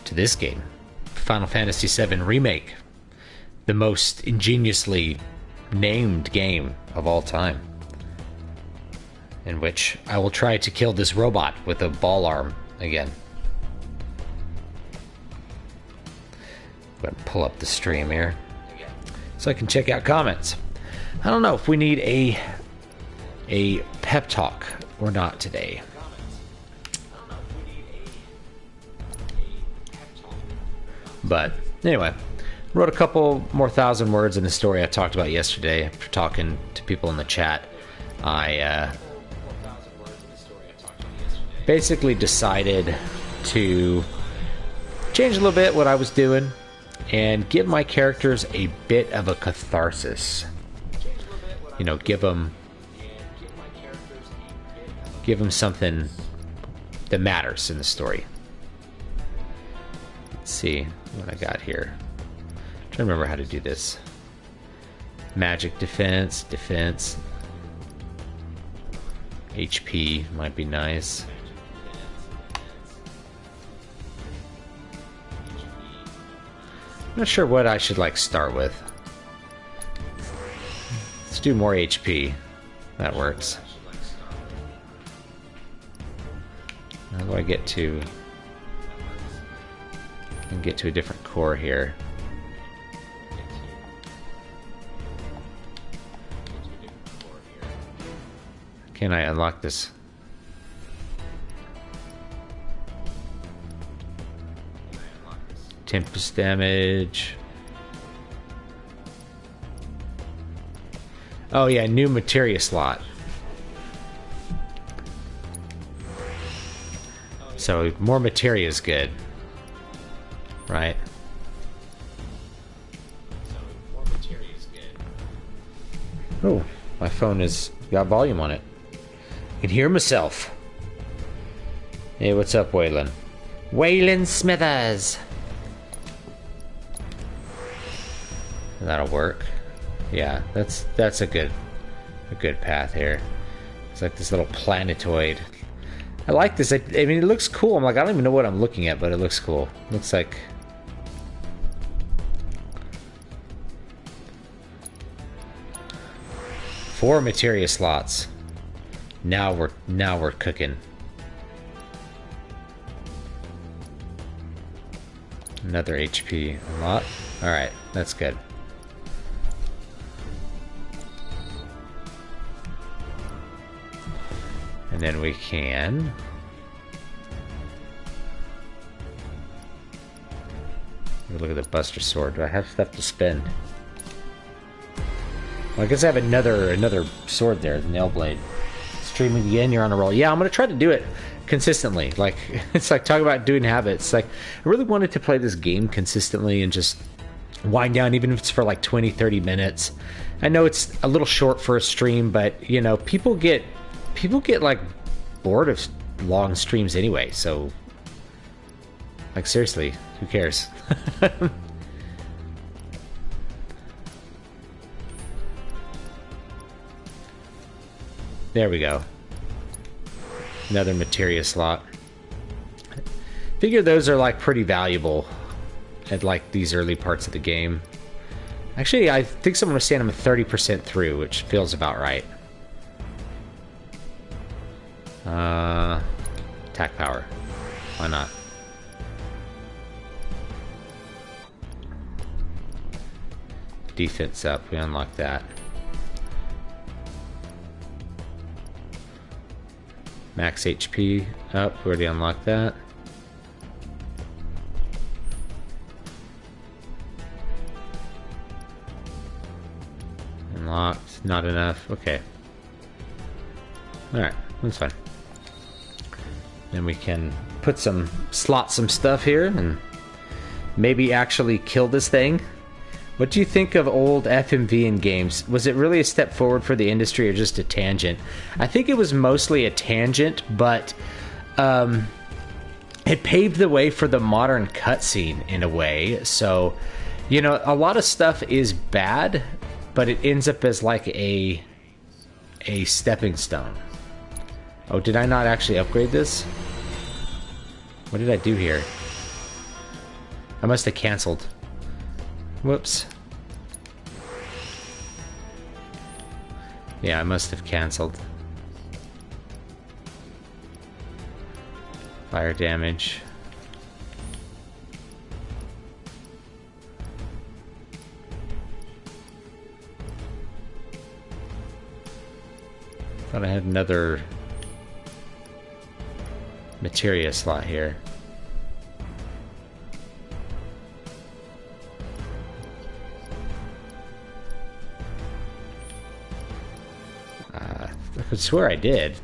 to this game, Final Fantasy VII Remake, the most ingeniously named game of all time, in which I will try to kill this robot with a ball arm again. Go ahead and pull up the stream here so I can check out comments. I don't know if we need a pep talk or not today. But anyway, wrote a couple more thousand words in the story I talked about yesterday after talking to people in the chat. I basically decided to change a little bit what I was doing and give my characters a bit of a catharsis. You know, give them something that matters in the story. Let's see what I got here. I'm trying to remember how to do this. Magic defense, HP might be nice. I'm not sure what I should start with. Let's do more HP. That works. How do I get to? I can get to a different core here. Can I unlock this? Tempest damage. Oh yeah, new materia slot. So more materia is good, right? Oh, my phone has got volume on it. I can hear myself. Hey, what's up, Waylon? Waylon Smithers. That'll work. Yeah, that's a good path here. It's like this little planetoid. I like this. I mean, it looks cool. I'm like, I don't even know what I'm looking at, but it looks cool. Looks like four materia slots. Now we're cooking. Another HP unlock. All right, that's good. And then we can look at the Buster Sword. Do I have stuff to spend? Well, I guess I have another sword there, the Nail Blade. Streaming again, you're on a roll. Yeah, I'm gonna try to do it consistently. Like, it's like talking about doing habits. Like, I really wanted to play this game consistently and just wind down, even if it's for like 20-30 minutes. I know it's a little short for a stream, but you know, people get like bored of long streams anyway, so like seriously, who cares? There we go. Another materia slot. Figure those are like pretty valuable at like these early parts of the game. Actually, I think someone was saying I'm 30% through, which feels about right. Attack power. Why not? Defense up. We unlock that. Max HP up. We already unlocked that. Unlocked. Not enough. Okay. Alright. That's fine. Then we can slot some stuff here and maybe actually kill this thing. What do you think of old FMV in games? Was it really a step forward for the industry or just a tangent? I think it was mostly a tangent, but it paved the way for the modern cutscene in a way. So, you know, a lot of stuff is bad, but it ends up as like a stepping stone. Oh, did I not actually upgrade this? What did I do here? I must have canceled. Whoops. Yeah, I must have canceled. Fire damage. Thought I had another materia slot here. I could swear I did.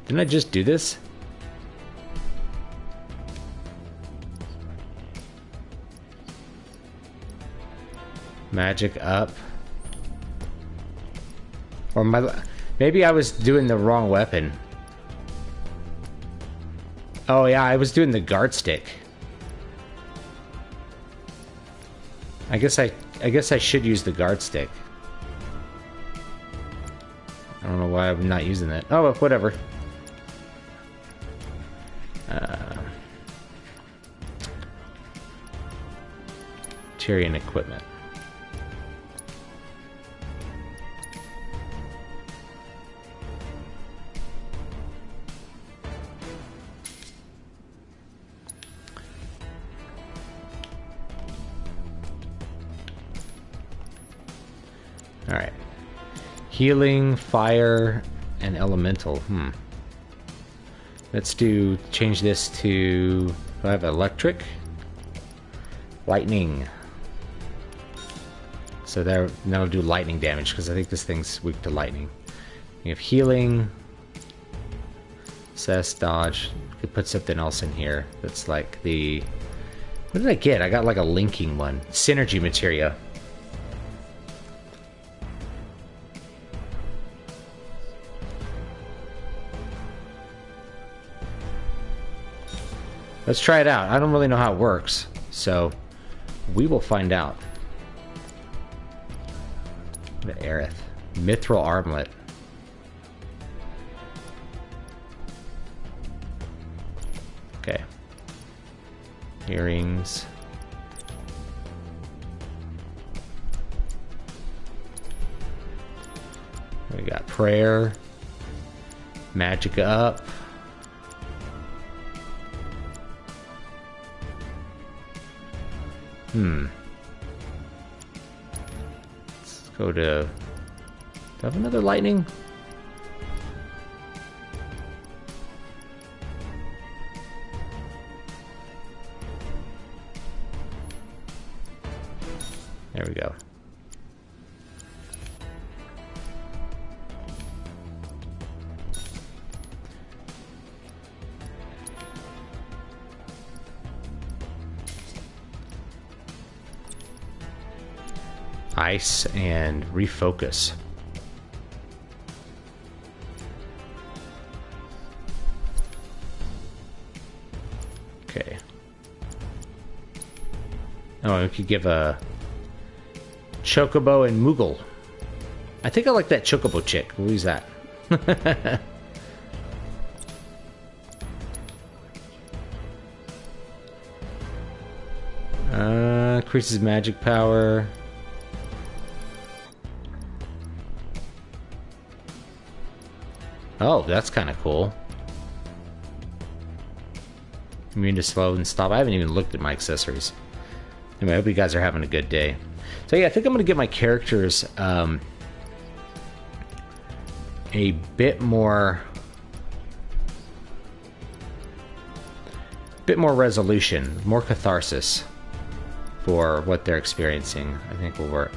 Didn't I just do this? Magic up. Or maybe I was doing the wrong weapon. Oh yeah, I was doing the guard stick. I guess I should use the guard stick. I don't know why I'm not using that. Oh, whatever. Tyrian equipment. Alright. Healing, fire, and elemental. Let's change this to, do I have electric? Lightning. So that'll do lightning damage, because I think this thing's weak to lightning. We have healing. Cess, dodge. We could put something else in here that's like the... What did I get? I got like a linking one. Synergy materia. Let's try it out. I don't really know how it works, so we will find out. The Aerith. Mithril armlet. Okay. Earrings. We got prayer. Magic up. Let's go to... Do I have another lightning? There we go. Ice and refocus. Okay. Oh, we could give a Chocobo and Moogle. I think I like that Chocobo chick. We'll use that. Increases magic power. Oh, that's kind of cool. Immune to slow and stop. I haven't even looked at my accessories. Anyway, I hope you guys are having a good day. So yeah, I think I'm going to get my characters a bit more resolution, more catharsis for what they're experiencing. I think will work.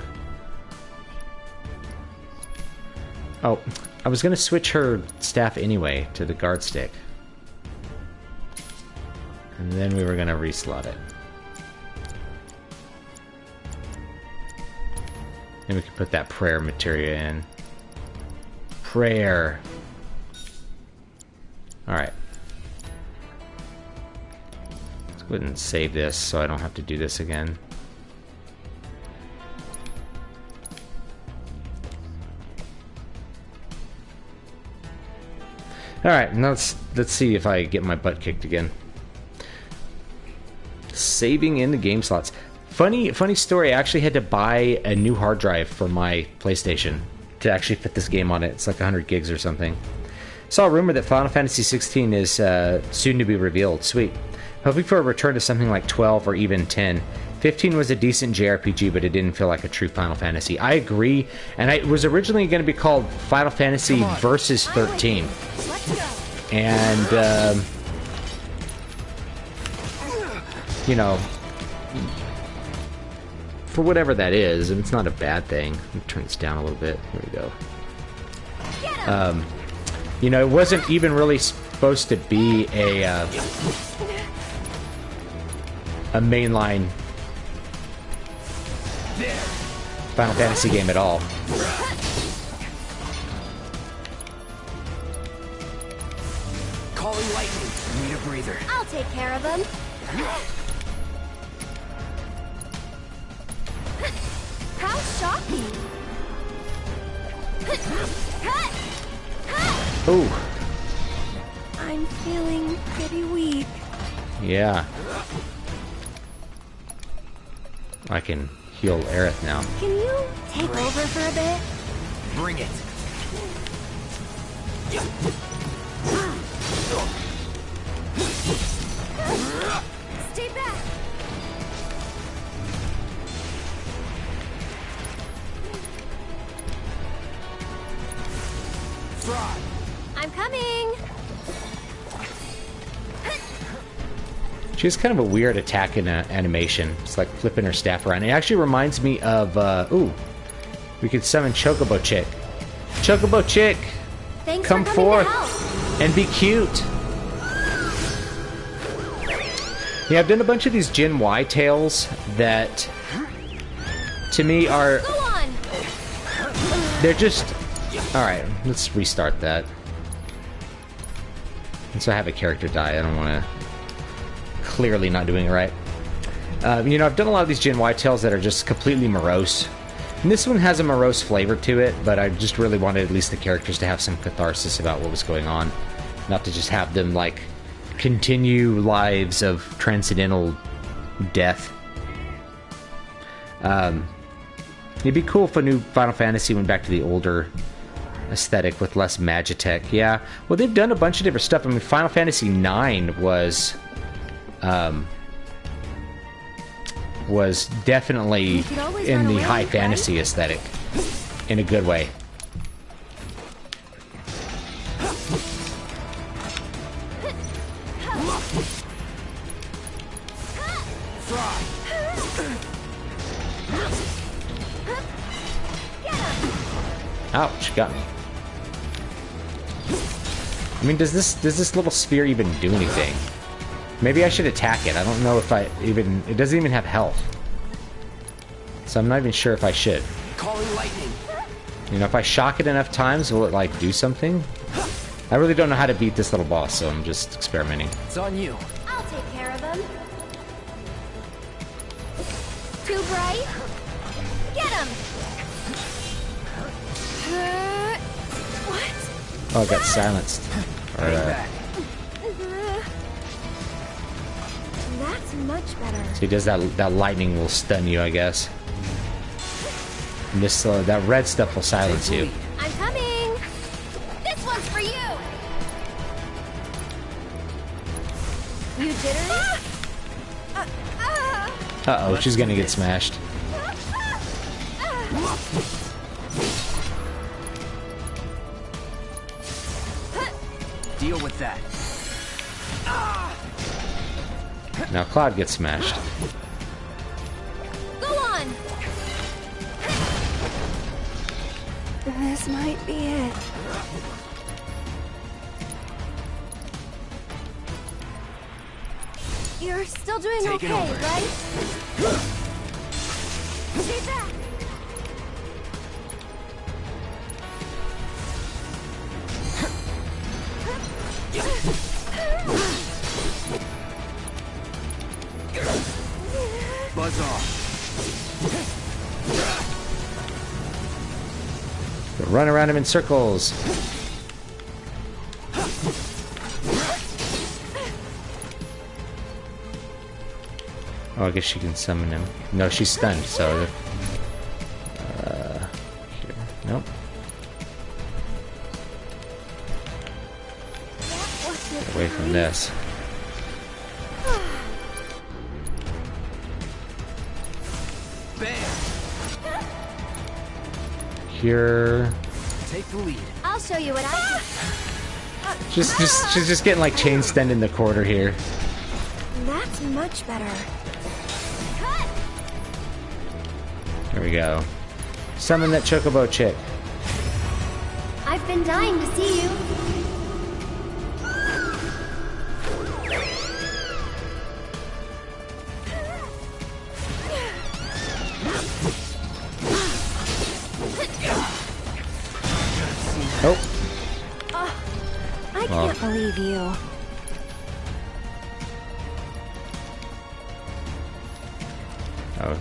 Oh, I was going to switch her staff anyway to the guard stick. And then we were going to reslot it. And we can put that prayer materia in. Prayer. Alright. Let's go ahead and save this so I don't have to do this again. Alright, now let's see if I get my butt kicked again. saving in the game slots. Funny story. I actually had to buy a new hard drive for my PlayStation to actually fit this game on it. It's like 100 gigs or something. Saw a rumor that Final Fantasy 16 is soon to be revealed. Sweet. Hoping for a return to something like 12 or even 10. 15 was a decent JRPG, but it didn't feel like a true Final Fantasy. I agree, and it was originally going to be called Final Fantasy Versus 13. And, you know, for whatever that is, and it's not a bad thing. Let me turn this down a little bit. Here we go. You know, it wasn't even really supposed to be a mainline Final Fantasy game at all. Calling lightning. Need a breather. I'll take care of them. How shocking! Ooh. I'm feeling pretty weak. Yeah. I can heal Aerith now. Can you take over for a bit? Bring it. Stay back. Try. I'm coming. She has kind of a weird attack in animation. It's like flipping her staff around. It actually reminds me of, ooh, we could summon Chocobo Chick. Chocobo Chick, Thanks come for forth coming to help. and be cute. Yeah, I've done a bunch of these Gen Y tales that, to me, are... Go on. They're just... Alright, let's restart that. And so I have a character die. I don't want to... Clearly not doing it right. You know, I've done a lot of these Gen Y tales that are just completely morose. And this one has a morose flavor to it, but I just really wanted at least the characters to have some catharsis about what was going on. Not to just have them, like, continue lives of transcendental death. It'd be cool if a new Final Fantasy went back to the older aesthetic with less Magitech. Yeah, well, they've done a bunch of different stuff. I mean, Final Fantasy IX was definitely in the high fantasy aesthetic in a good way. Ouch, got me. I mean, does this little sphere even do anything? Maybe I should attack it. I don't know if I even... It doesn't even have health. So I'm not even sure if I should. Calling lightning. You know, if I shock it enough times, will it, like, do something? I really don't know how to beat this little boss, so I'm just experimenting. It's on you. I'll take care of them. Too bright? Get him! What? Oh, I got silenced. Or, Back. That's much better. so he does that lightning will stun you, I guess. And this, that red stuff will silence you. I'm coming! This one's for you! You jittery? Uh-oh, she's gonna get smashed. Deal with that. Now Cloud gets smashed. Go on! This might be it. You're still doing Take it okay, over. right? Stay back! Buzz off. Run around him in circles. Oh, I guess she can summon him. No, she's stunned, so... here. Nope. Get away from this. Bam! Here... Take the lead. I'll show you what I She's just getting like chain stunned in the corner here. can. That's much better. There we go. Summon that chocobo chick. I've been dying to see you. Oh. I can't believe you. Oh.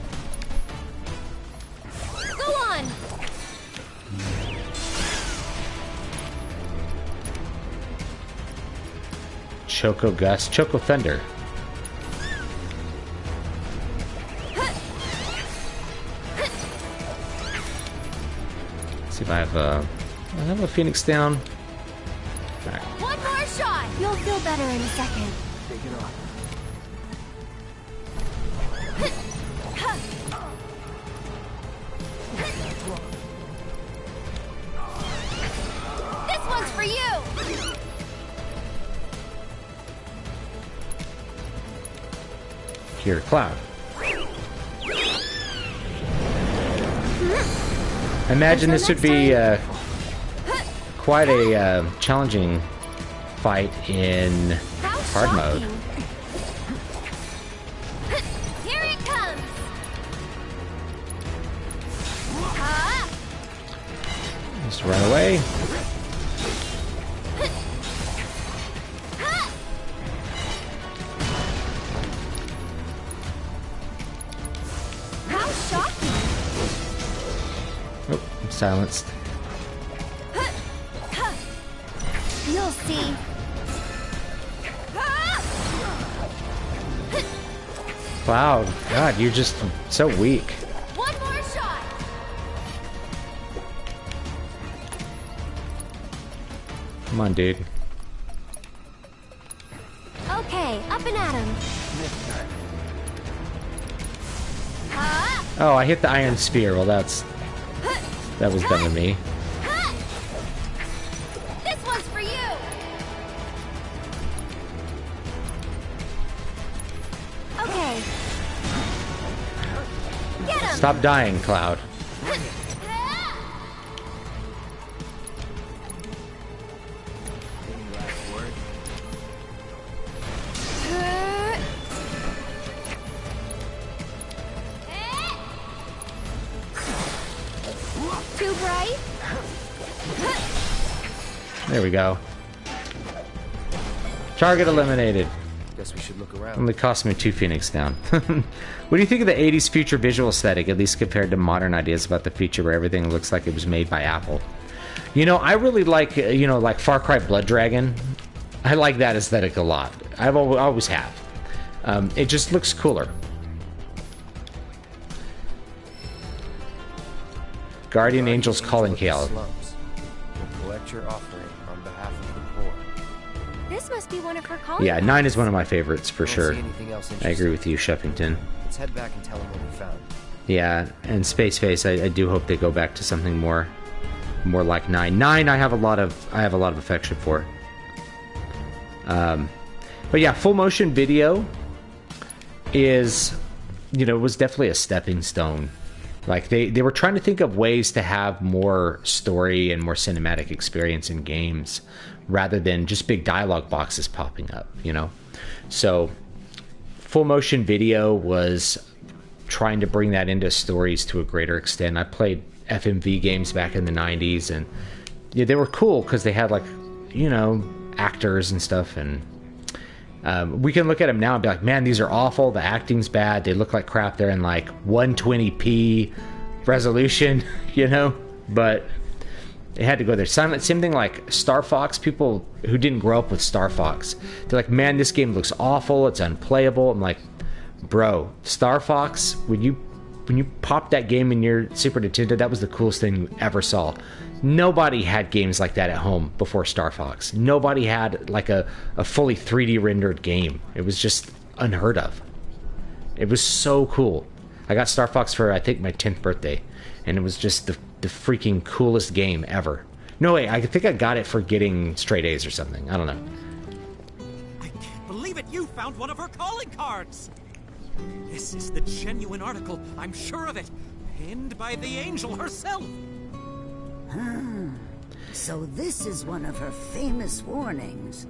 Go on. Choco Gust. Choco Thunder. Let's see if I have a Phoenix down. Alright. One more shot. You'll feel better in a second. Take it off. This one's for you. Here, Cloud. I imagine this would be quite a challenging fight in How hard mode. shocking. Here it comes. Ah! Just run away. How shocking. Oh, I'm silenced. You'll see. Cloud, God, you're just so weak. One more shot. Come on, dude. Okay, up and at him. Ah! Oh, I hit the Iron Spear. Well, that was done to me. This one's for you. Okay. Get him. Stop dying, Cloud. Any last word? Too bright? There we go. Target eliminated. Guess we should look around. Only cost me 2 Phoenix down. What do you think of the 80s future visual aesthetic, at least compared to modern ideas about the future where everything looks like it was made by Apple? You know, I really like, like Far Cry Blood Dragon. I like that aesthetic a lot. I've always have. It just looks cooler. Guardian Angel's Calling Call. Slums. We'll collect your offering on behalf of the poor. This must be one of her calling. Yeah, 9 is one of my favorites for Don't sure. see anything else I interesting. agree with you, Sheffington. Let's head back and tell him what we found. Yeah, and Space Face, I do hope they go back to something more like 9. 9, I have a lot of affection for. But yeah, full motion video is, was definitely a stepping stone. Like they were trying to think of ways to have more story and more cinematic experience in games rather than just big dialogue boxes popping up, So full motion video was trying to bring that into stories to a greater extent. I played FMV games back in the 90s, and they were cool because they had actors and stuff, and we can look at them now and be like, man, these are awful, the acting's bad, they look like crap, they're in like 120p resolution, but it had to go there. Same thing like Star Fox. People who didn't grow up with Star Fox, they're like, man, this game looks awful, it's unplayable. I'm like, bro, Star Fox, when you popped that game in your Super Nintendo, that was the coolest thing you ever saw. Nobody had games like that at home before Star Fox. Nobody had like a fully 3D rendered game. It was just unheard of. It was so cool. I got Star Fox for, I think, my 10th birthday, and it was just the freaking coolest game ever. No, wait, I think I got it for getting straight A's or something. I don't know. I can't believe it! You found one of her calling cards! This is the genuine article, I'm sure of it. Penned by the angel herself! So this is one of her famous warnings.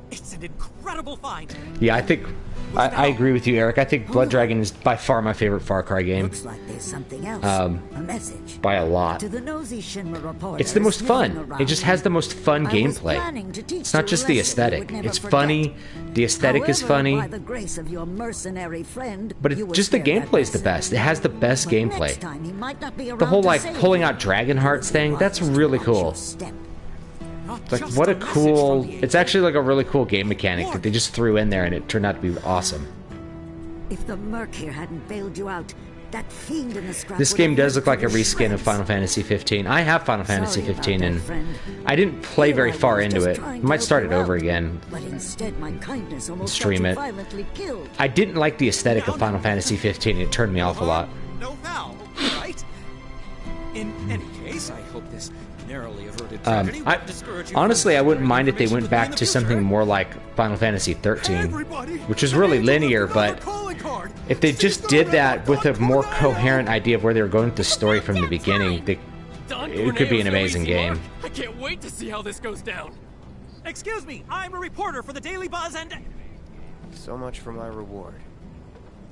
It's an incredible find! Yeah, I think... I agree with you, Eric. I think Blood Dragon is by far my favorite Far Cry game. Looks like there's something else. A message. By a lot. To the nosy Shinra reporters, It's the most fun. It just has the most fun gameplay. It's not just the aesthetic. It's funny. The aesthetic is funny. By the grace of your mercenary friend, But just the gameplay is the best. It has the best gameplay. The whole like pulling out Dragon Hearts thing, that's really cool. Like what a cool... It's actually like a really cool game mechanic that they just threw in there and it turned out to be awesome. If the Merc here hadn't bailed you out, that fiend in the scrap This game does look like a reskin of Final Fantasy XV. I have Final Fantasy XV and I didn't play very far into it. I might start it over again. But instead my kindness almost Stream it. killed. I didn't like the aesthetic of Final Fantasy XV. It turned me off a lot. No foul, right? In any case, I hope this narrowly averted tragedy won't discourage you. Honestly, I wouldn't mind if they went back to something more like Final Fantasy XIII, which is really linear, but if they just did that with a more coherent idea of where they were going with the story from the beginning, it could be an amazing game. I can't wait to see how this goes down. Excuse me, I'm a reporter for the Daily Buzz and... So much for my reward.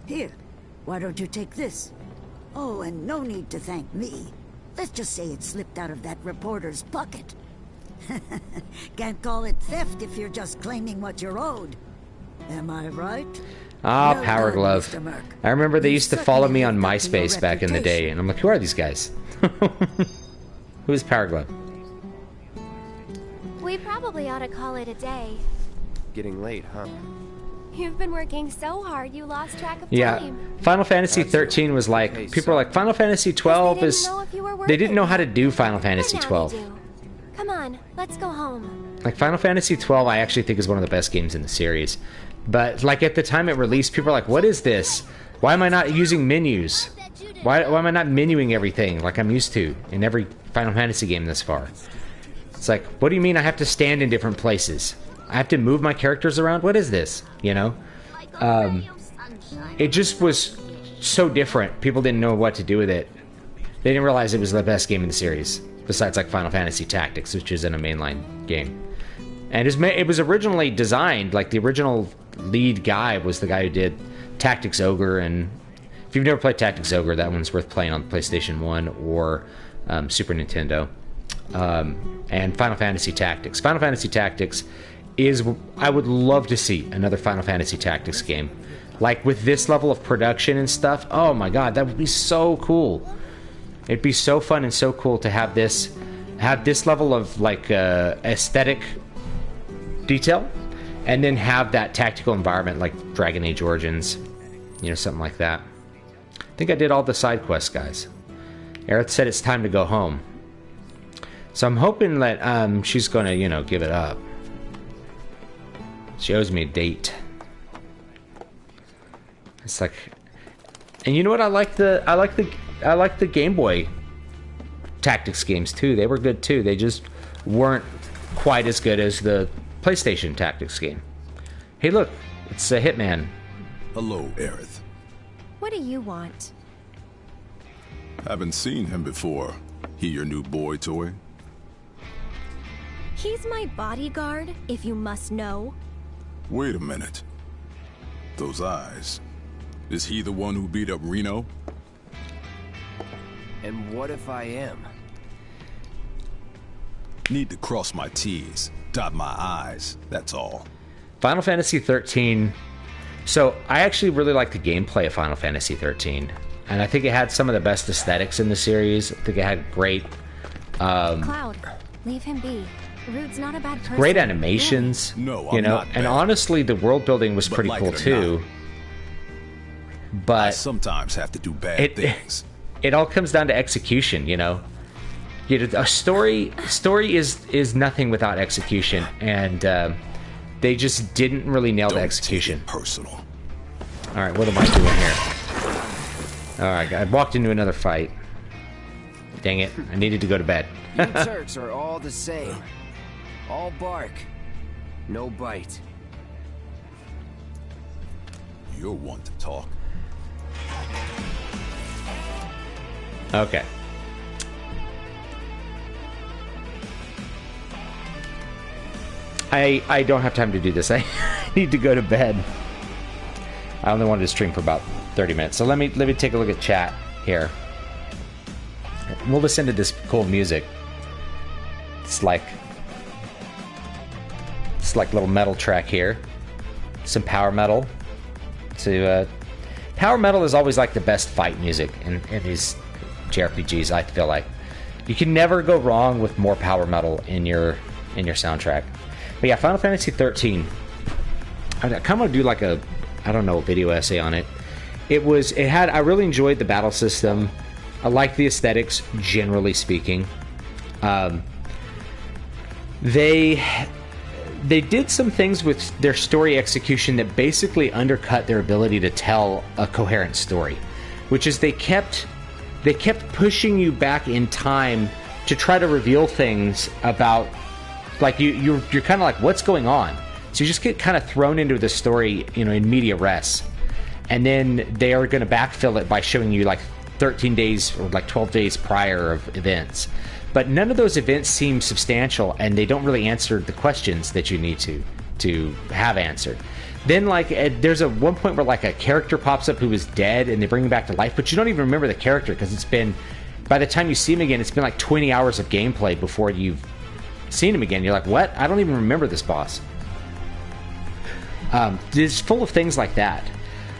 Here, why don't you take this? Oh, and no need to thank me. Let's just say it slipped out of that reporter's pocket. Can't call it theft if you're just claiming what you're owed. Am I right? Ah, Well Power done, Glove. Mr. Merc. I remember they You used to follow me on certainly lived up to your MySpace back in the day, reputation. and I'm like, who are these guys? Who is Power Glove? We probably ought to call it a day. Getting late, huh? You've been working so hard you lost track of Yeah, time. Final Fantasy That's 13 was like, okay, people were like, Final Fantasy 12 is... They didn't know how to do Final Fantasy But now 12. they do. Come on, let's go home. Like, Final Fantasy 12 I actually think is one of the best games in the series. But, like, at the time it released, people were like, what is this? Why am I not using menus? Why am I not menuing everything like I'm used to in every Final Fantasy game thus far? It's like, what do you mean I have to stand in different places? I have to move my characters around? What is this? You know? It just was so different. People didn't know what to do with it. They didn't realize it was the best game in the series, besides like Final Fantasy Tactics, which isn't a mainline game. And it was originally designed, like the original lead guy was the guy who did Tactics Ogre, and if you've never played Tactics Ogre, that one's worth playing on PlayStation 1 or Super Nintendo. And Final Fantasy Tactics. Final Fantasy Tactics is... I would love to see another Final Fantasy Tactics game. Like, with this level of production and stuff, oh my god, that would be so cool. It'd be so fun and so cool to have this level of, like, aesthetic detail, and then have that tactical environment like Dragon Age Origins, you know, something like that. I think I did all the side quests, guys. Aerith said it's time to go home. So I'm hoping that she's gonna, you know, give it up. She owes me a date. It's like, and you know what? I like the Game Boy Tactics games too. They were good too. They just weren't quite as good as the PlayStation Tactics game. Hey, look, it's a Hitman. Hello, Aerith. What do you want? Haven't seen him before. He your new boy toy? He's my bodyguard, if you must know. Wait a minute. Those eyes. Is he the one who beat up Reno? And what if I am? Need to cross my T's, dot my I's, that's all. Final Fantasy XIII. So I actually really like the gameplay of Final Fantasy XIII, and I think it had some of the best aesthetics in the series. I think it had great, Cloud, leave him be. Rude's not a bad person. great animations. No, you I'm know, not and bad. honestly, the world building was But pretty like cool it or too. I but sometimes have to do bad things. it all comes down to execution, you know. A story is nothing without execution, and they just didn't really nail the execution. Personal. All right, what am I doing here? All right, I walked into another fight. Dang it, I needed to go to bed. You Turks are all the same. All bark, no bite. You're one to talk. Okay. I don't have time to do this. I need to go to bed. I only wanted to stream for about 30 minutes. So let me take a look at chat here. We'll listen to this cool music. It's like a little metal track here. Some power metal. So power metal is always like the best fight music in these JRPGs, I feel like. You can never go wrong with more power metal in your soundtrack. But yeah, Final Fantasy XIII. I kind of want to do like a video essay on it. I really enjoyed the battle system. I liked the aesthetics, generally speaking. They did some things with their story execution that basically undercut their ability to tell a coherent story, which is they kept pushing you back in time to try to reveal things about, like you're kind of like, what's going on? So you just get kind of thrown into the story, you know, in media res, and then they are going to backfill it by showing you like 13 days or like 12 days prior of events. But none of those events seem substantial, and they don't really answer the questions that you need to have answered. Then, like, there's one point where like a character pops up who was dead, and they bring him back to life, but you don't even remember the character because it's been, by the time you see him again, it's been like 20 hours of gameplay before you've seen him again. You're like, what? I don't even remember this boss. It's full of things like that,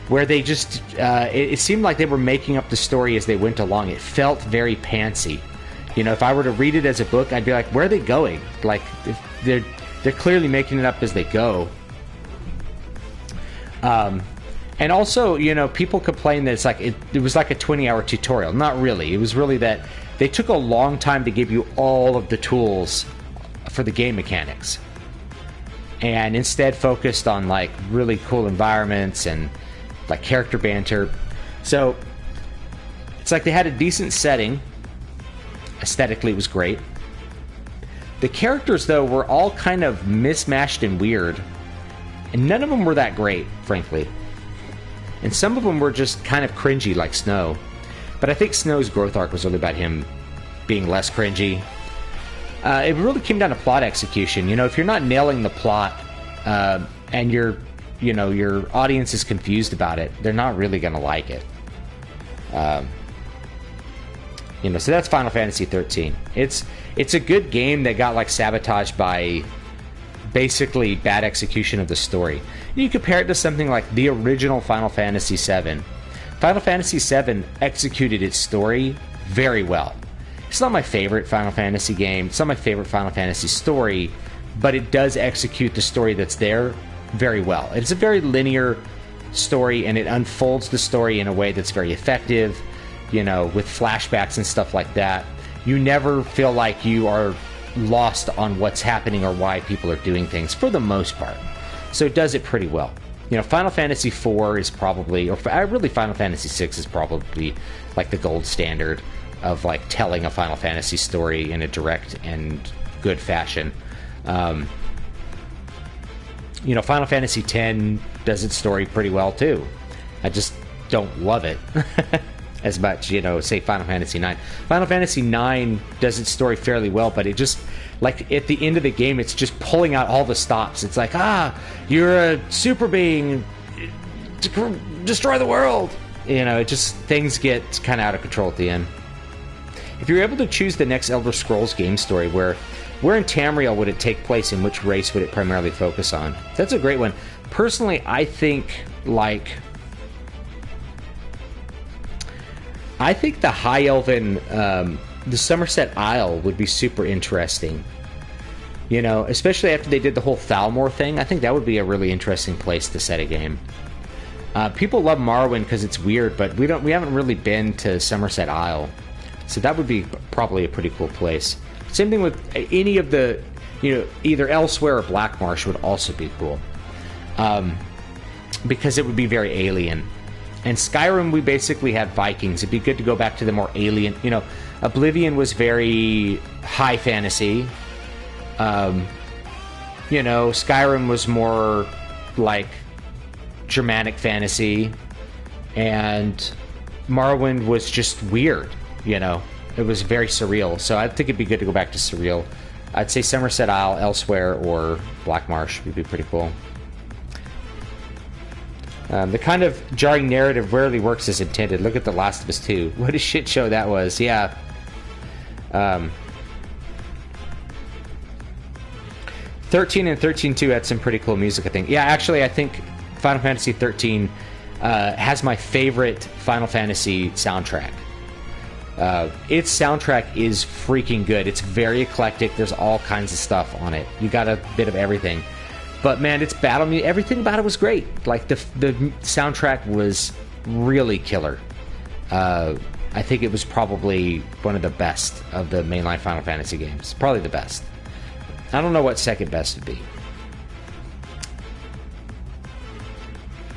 where they just it seemed like they were making up the story as they went along. It felt very pantsy. You know, if I were to read it as a book, I'd be like, where are they going? Like, they're clearly making it up as they go. And also, you know, people complain that it's like it was like a 20-hour tutorial. Not really. It was really that they took a long time to give you all of the tools for the game mechanics, and instead focused on like really cool environments and like character banter. So it's like they had a decent setting. Aesthetically, it was great. The characters, though, were all kind of mismatched and weird, and none of them were that great, frankly. And some of them were just kind of cringy, like Snow. But I think Snow's growth arc was really about him being less cringy. It really came down to plot execution. You know, if you're not nailing the plot, and your audience is confused about it, they're not really going to like it. So that's Final Fantasy XIII. It's a good game that got like sabotaged by basically bad execution of the story. You compare it to something like the original Final Fantasy VII. Final Fantasy VII executed its story very well. It's not my favorite Final Fantasy game. It's not my favorite Final Fantasy story, but it does execute the story that's there very well. It's a very linear story, and it unfolds the story in a way that's very effective. You know, with flashbacks and stuff like that. You never feel like you are lost on what's happening or why people are doing things, for the most part. So it does it pretty well. You know, Final Fantasy IV is probably, or really Final Fantasy VI is probably like the gold standard of like telling a Final Fantasy story in a direct and good fashion. Final Fantasy X does its story pretty well too. I just don't love it as much, say Final Fantasy IX. Final Fantasy IX does its story fairly well, but it just, like, at the end of the game, it's just pulling out all the stops. It's like, you're a super being, destroy the world. It just, things get kind of out of control at the end. If you're able to choose the next Elder Scrolls game story, where in Tamriel would it take place, and which race would it primarily focus on? That's a great one. Personally, I think, the High Elven, the Somerset Isle would be super interesting. Especially after they did the whole Thalmor thing. I think that would be a really interesting place to set a game. People love Morrowind because it's weird, but we haven't really been to Somerset Isle, so that would be probably a pretty cool place. Same thing with any of the, either Elsewhere or Black Marsh would also be cool, because it would be very alien. And Skyrim, we basically had Vikings. It'd be good to go back to the more alien. Oblivion was very high fantasy. Skyrim was more like Germanic fantasy, and Morrowind was just weird. It was very surreal. So I think it'd be good to go back to surreal. I'd say Somerset Isle, Elsewhere, or Black Marsh would be pretty cool. The kind of jarring narrative rarely works as intended. Look at The Last of Us 2. What a shit show that was. Yeah. 13 and 13-2 had some pretty cool music, I think. Yeah, actually, I think Final Fantasy 13 has my favorite Final Fantasy soundtrack. Its soundtrack is freaking good. It's very eclectic. There's all kinds of stuff on it. You got a bit of everything. But man, its battle music, everything about it was great. Like the soundtrack was really killer. I think it was probably one of the best of the mainline Final Fantasy games. Probably the best. I don't know what second best would be.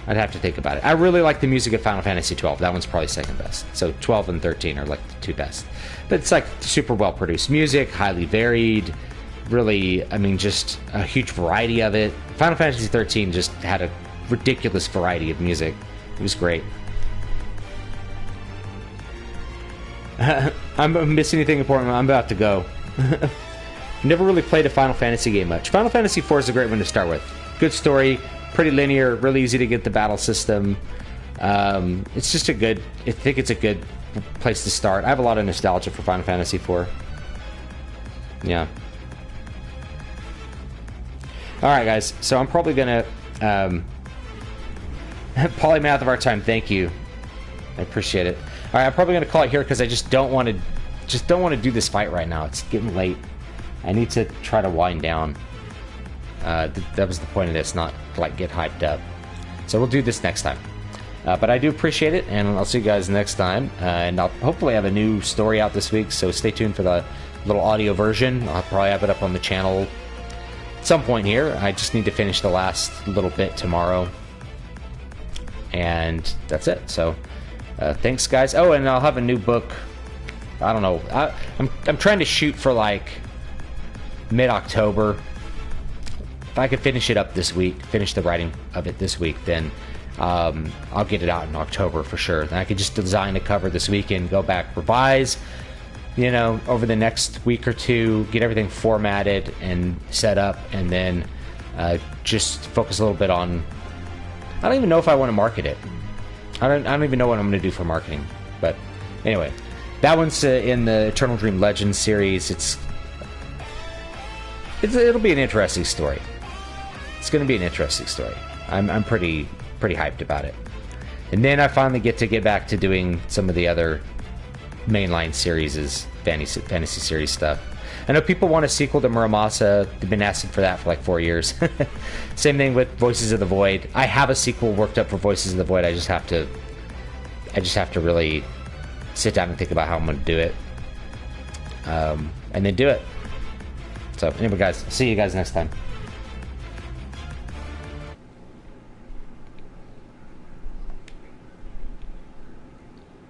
I'd have to think about it. I really like the music of Final Fantasy 12. That one's probably second best. So 12 and 13 are like the two best. But it's like super well produced music, highly varied. Really, just a huge variety of it. Final Fantasy 13 just had a ridiculous variety of music. It was great. I'm missing anything important? I'm about to go. Never really played a Final Fantasy game much. Final Fantasy 4 is a great one to start with. Good story, pretty linear, really easy to get the battle system. It's just I think it's a good place to start. I have a lot of nostalgia for Final Fantasy 4. Yeah. Alright, guys, so I'm probably gonna polymath of our time, thank you. I appreciate it. Alright, I'm probably gonna call it here because I just don't want to do this fight right now. It's getting late. I need to try to wind down. That was the point of this, not like get hyped up. So we'll do this next time. But I do appreciate it, and I'll see you guys next time. And I'll hopefully have a new story out this week, so stay tuned for the little audio version. I'll probably have it up on the channel at some point here. I just need to finish the last little bit tomorrow. And that's it. So thanks, guys. Oh, and I'll have a new book. I don't know. I'm trying to shoot for like mid-October. If I could finish it up this week, finish the writing of it this week, then I'll get it out in October for sure. Then I could just design a cover this weekend, go back, revise, over the next week or two, get everything formatted and set up, and then just focus a little bit on... I don't even know if I want to market it. I don't even know what I'm going to do for marketing. But anyway, that one's in the Eternal Dream Legends series. It'll be an interesting story. It's going to be an interesting story. I'm pretty hyped about it. And then I finally get back to doing some of the other mainline series, fantasy series stuff. I know people want a sequel to Muramasa. They've been asking for that for like 4 years. Same thing with Voices of the Void. I have a sequel worked up for Voices of the Void. I just have to really sit down and think about how I'm going to do it, and then do it. So anyway, guys, see you guys next time.